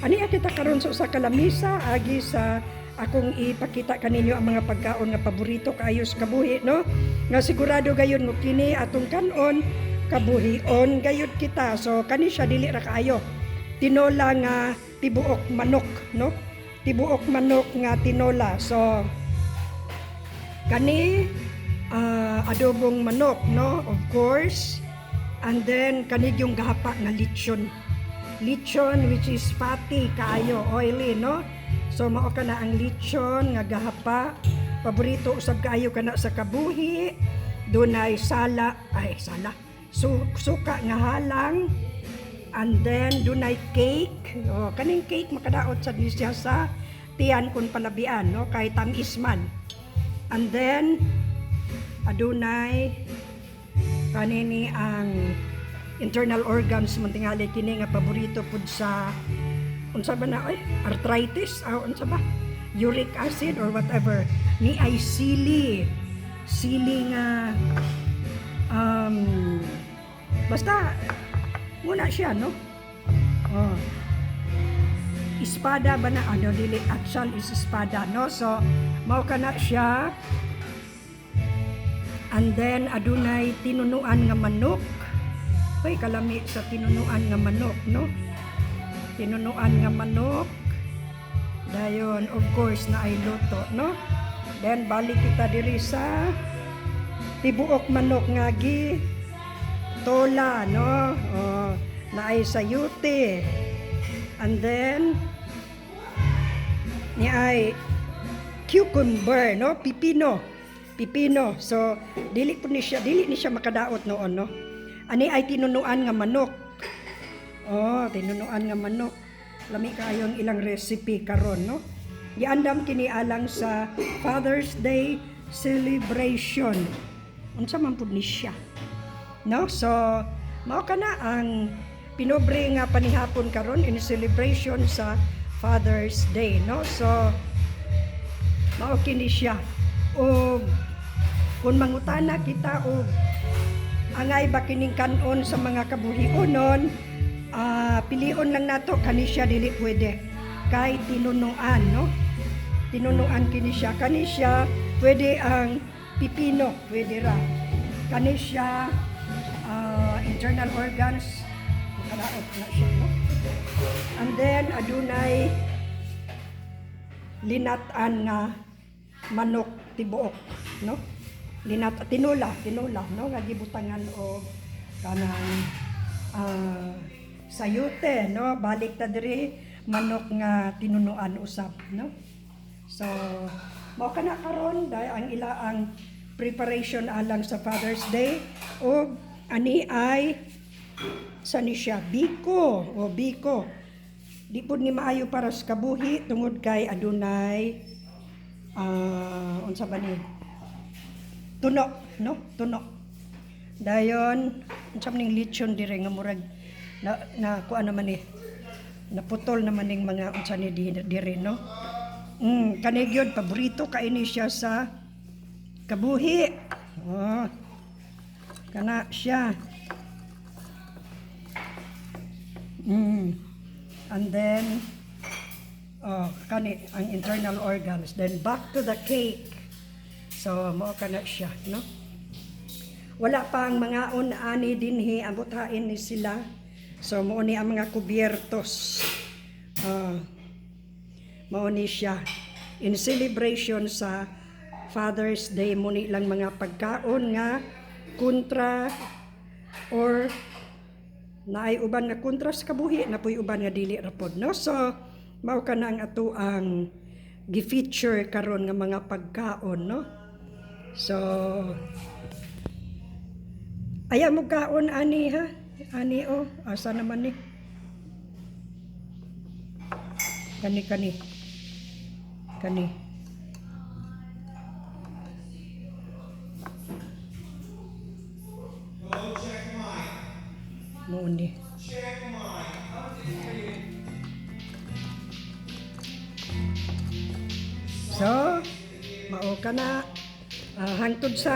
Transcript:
Ani kita karon sa usa ka lamisa agi sa akong ipakita kaninyo ang mga pagkaon nga paborito kaayo sa kabuhi, no? Nga sigurado gayon mo kini atong kanon kabuhion gayud kita. So kani siya dili ra kaayo. Tinola nga tibuok manok, no? Tibuok manok nga tinola. So kani adobong manok, no? Of course. And then kani yung gahapa nga lechon. Lechon which is fatty kaayo, oily, no? So mao kana ang lechon nga gahapa. Paborito usab kaayo kana sa kabuhi. Dunay sala. Suka nga halang. And then dunay cake. Oh, kaning cake makadaot sa siya sa tiyan kun palabian, no? Kay tamis man. And then adunay kanini ang internal organs man tingali kini nga paborito pud sa unsa ba na arthritis unsa ba uric acid or whatever ni ay sili nga basta muna siya, no? Espada ba na dili actual is espada, no? So mao kana siya. And then adunay tinunuan nga manok. Hoy, kalami sa tinunuan nga manok, no? Tinunuan nga manok. Dayon, of course, na ay luto, no? Then, balik kita diri sa tibuok manok nga tola, no? Na ay sayute. And then, ni ay cucumber, no? Pipino. So, dili ni siya makadaot noon, no? Ani ay tinunuan nga manok. Tinunuan nga manok. Lami kaayo ang ilang recipe karon, no? Giandam kini alang sa Father's Day celebration. Unsa man pud ni siya? No? So, mao kana ang pinobre nga panihapon karon in celebration sa Father's Day, no? So, mao kini siya. O kung mangutana kita o angay ba kining kanon sa mga kabuhionon, pilion lang nato kani siya dili pwede kay tinunuan, no? Tinunuan kini siya pwede ang pipino, pwede ra kani siya internal organs makadaot na siya, no? And then adunay linatan nga manok tibuok, no? Tinola, no? Nga gibutangan o kanang sayute, no? Balik ta diri manok nga tinunuan usab, no? So mao kana karon dahil ang ilaang preparation alang sa Father's Day o ani ay sani siya biko. Di pud ni maayo para sa kabuhi tungod kay adunay unsa ba ni tuno, no? Tuno. Dayon unsa man ning lechon dire nga murag na kuan naman ni naputol naman ning mga unsa ni dire, no? Kani gyud paborito kaini siya sa kabuhi. Kana siya. And then kani ang internal organs. Then back to the cake. So mao kana siya, no? Wala pa ang mga ani dinhi abot hain ni sila. So mao ni ang mga kubiertos. Mao ni siya in celebration sa Father's Day mo ni lang mga pagkaon nga kontra or naay uban nga kontra sa kabuhi na puy uban nga dili ra pod, no? So mao kana ang ato ang gi-feature karon nga mga pagkaon, no? So aya mo kaon ani ha? Ani asa naman ni? Kani. Mo ni. So, mao kana hangtod sa